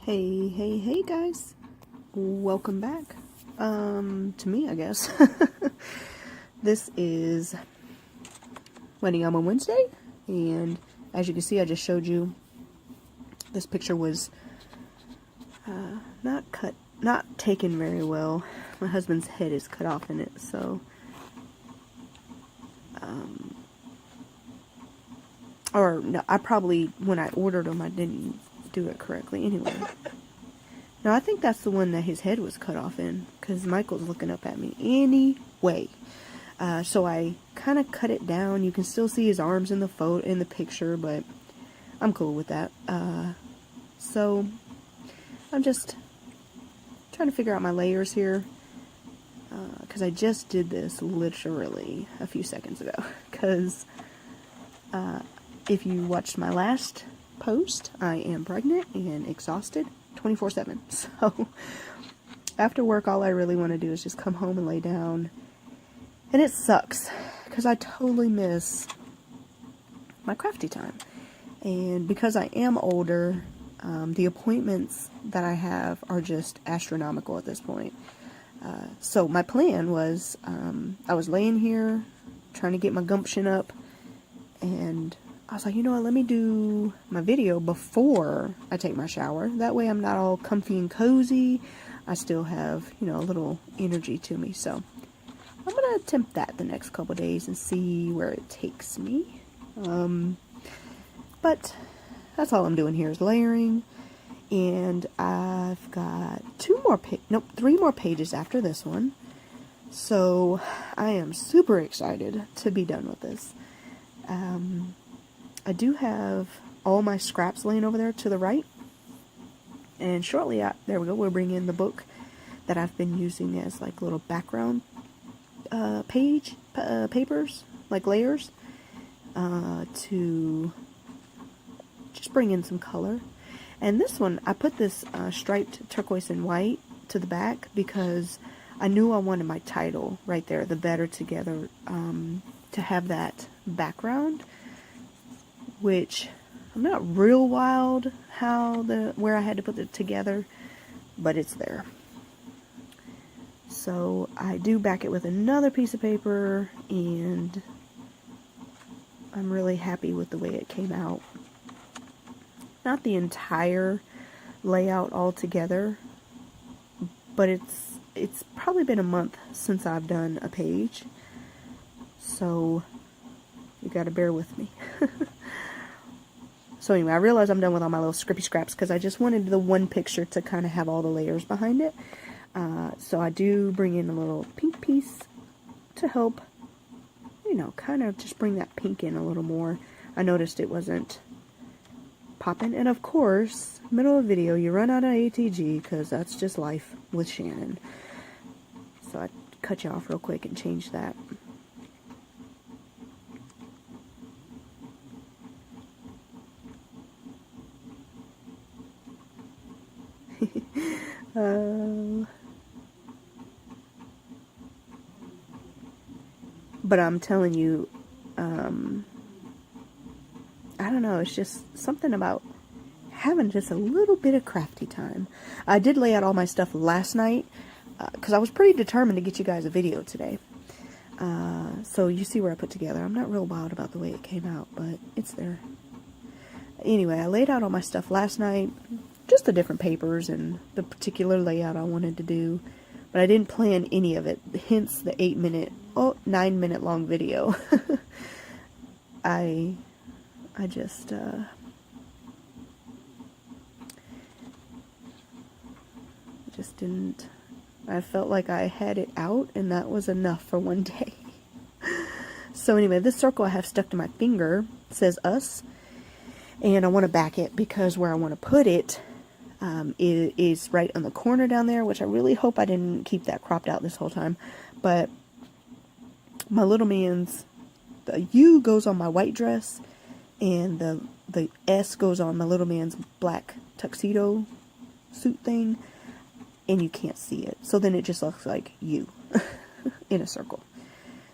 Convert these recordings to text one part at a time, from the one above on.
Hey guys, welcome back to me, I guess. This is Wedding on Wednesday, and as you can see, I just showed you this picture was not taken very well. My husband's head is cut off in it, so or no, I probably, when I ordered them, I didn't do it correctly. Anyway, no, I think that's the one that his head was cut off in, because Michael's looking up at me. Anyway, so I kind of cut it down. You can still see his arms in the picture, but I'm cool with that. So I'm just trying to figure out my layers here, because I just did this literally a few seconds ago. Because if you watched my last post, I am pregnant and exhausted 24/7. So after work, all I really want to do is just come home and lay down. And it sucks because I totally miss my crafty time. And because I am older, the appointments that I have are just astronomical at this point. So my plan was, I was laying here trying to get my gumption up, and I was like, you know what, let me do my video before I take my shower. That way I'm not all comfy and cozy. I still have, a little energy to me. So I'm going to attempt that the next couple days and see where it takes me. But that's all I'm doing here is layering. And I've got three more pages after this one. So I am super excited to be done with this. I do have all my scraps laying over there to the right. And shortly, there we go, we'll bring in the book that I've been using as like little background papers, like layers, to just bring in some color. And this one, I put this striped turquoise and white to the back because I knew I wanted my title right there, The Better Together, to have that background, which I'm not real wild where I had to put it together, but it's there. So I do back it with another piece of paper, and I'm really happy with the way it came out. Not the entire layout all together, but it's probably been a month since I've done a page, so you gotta bear with me. So anyway, I realize I'm done with all my little scrippy scraps because I just wanted the one picture to kind of have all the layers behind it. So I do bring in a little pink piece to help, kind of just bring that pink in a little more. I noticed it wasn't popping. And of course, middle of video, you run out of ATG because that's just life with Shannon. So I cut you off real quick and change that. But I'm telling you, I don't know, it's just something about having just a little bit of crafty time. I did lay out all my stuff last night, because I was pretty determined to get you guys a video today. So you see where I put together. I'm not real wild about the way it came out, but it's there. Anyway, I laid out all my stuff last night, just the different papers and the particular layout I wanted to do, but I didn't plan any of it, hence the 9-minute long video. I just didn't, I felt like I had it out and that was enough for one day. So anyway, this circle I have stuck to my finger says us, and I want to back it because where I want to put it is right on the corner down there, which I really hope I didn't keep that cropped out this whole time. But my little man's, the U goes on my white dress, and the S goes on my little man's black tuxedo suit thing, and you can't see it. So then it just looks like U in a circle.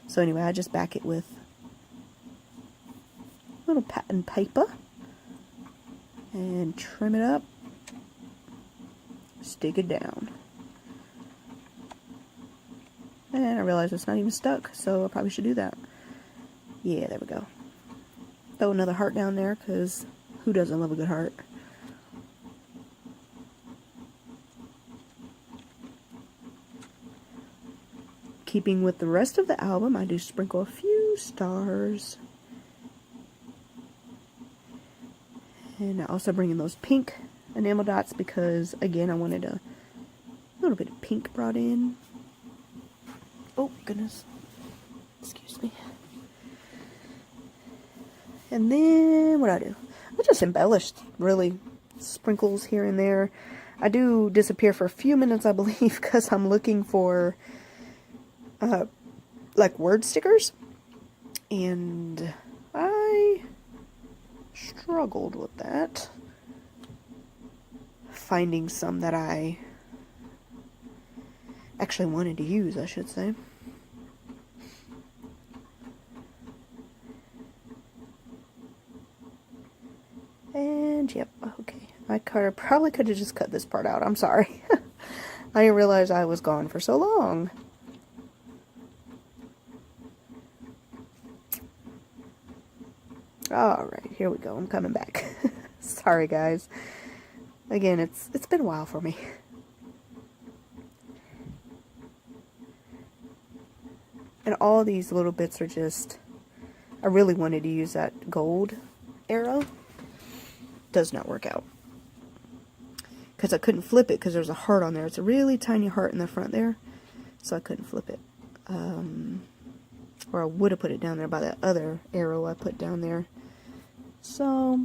So anyway, I just back it with a little pattern paper and trim it up stick it down. And I realize it's not even stuck, so I probably should do that. Yeah, there we go. Throw another heart down there, because who doesn't love a good heart? Keeping with the rest of the album, I do sprinkle a few stars. And I also bring in those pink enamel dots because, again, I wanted a little bit of pink brought in. Oh, goodness. Excuse me. And then, what do? I just embellished, really. Sprinkles here and there. I do disappear for a few minutes, I believe, because I'm looking for like word stickers, and I struggled with that, finding some that I actually wanted to use, I should say. And yep, okay, I probably could have just cut this part out. I'm sorry. I didn't realize I was gone for so long. Alright, here we go. I'm coming back. Sorry, guys. Again, it's been a while for me. And all these little bits are just... I really wanted to use that gold arrow. Does not work out. Because I couldn't flip it because there's a heart on there. It's a really tiny heart in the front there. So I couldn't flip it. Or I would have put it down there by that other arrow I put down there. So,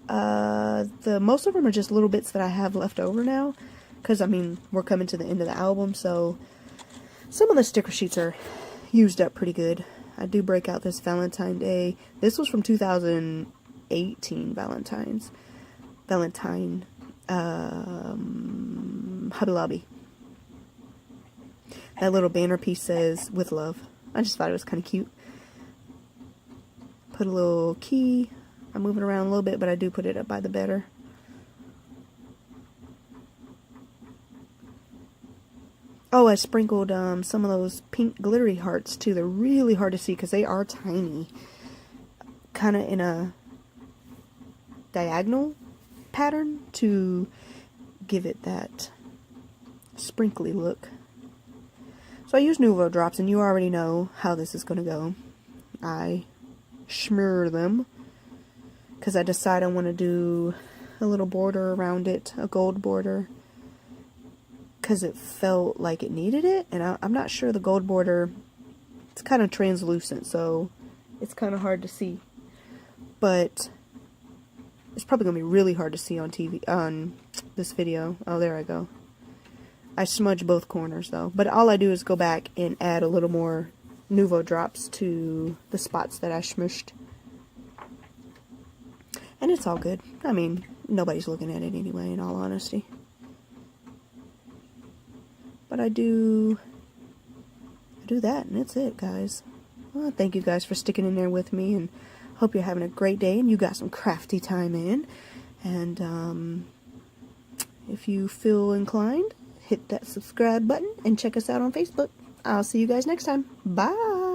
most of them are just little bits that I have left over now. Because, I mean, we're coming to the end of the album, so some of the sticker sheets are used up pretty good. I do break out this Valentine Day. This was from 2018 Valentine, Hobby Lobby. That little banner piece says, "With love." I just thought it was kind of cute. Put a little key. I'm moving around a little bit, but I do put it up by the better. Oh, I sprinkled some of those pink glittery hearts too. They're really hard to see because they are tiny. Kind of in a diagonal pattern to give it that sprinkly look. So I use Nuvo drops, and you already know how this is going to go. I smear them because I decide I want to do a little border around it, a gold border, because it felt like it needed it, and I'm not sure the gold border, it's kind of translucent, so it's kind of hard to see, but it's probably going to be really hard to see on TV, on this video. Oh, there I go. I smudge both corners though, but all I do is go back and add a little more Nuvo drops to the spots that I smushed. And it's all good. I mean, nobody's looking at it anyway, in all honesty. But I do that, and that's it, guys. Well, thank you guys for sticking in there with me, and hope you're having a great day, and you got some crafty time in. And if you feel inclined, hit that subscribe button, and check us out on Facebook. I'll see you guys next time. Bye!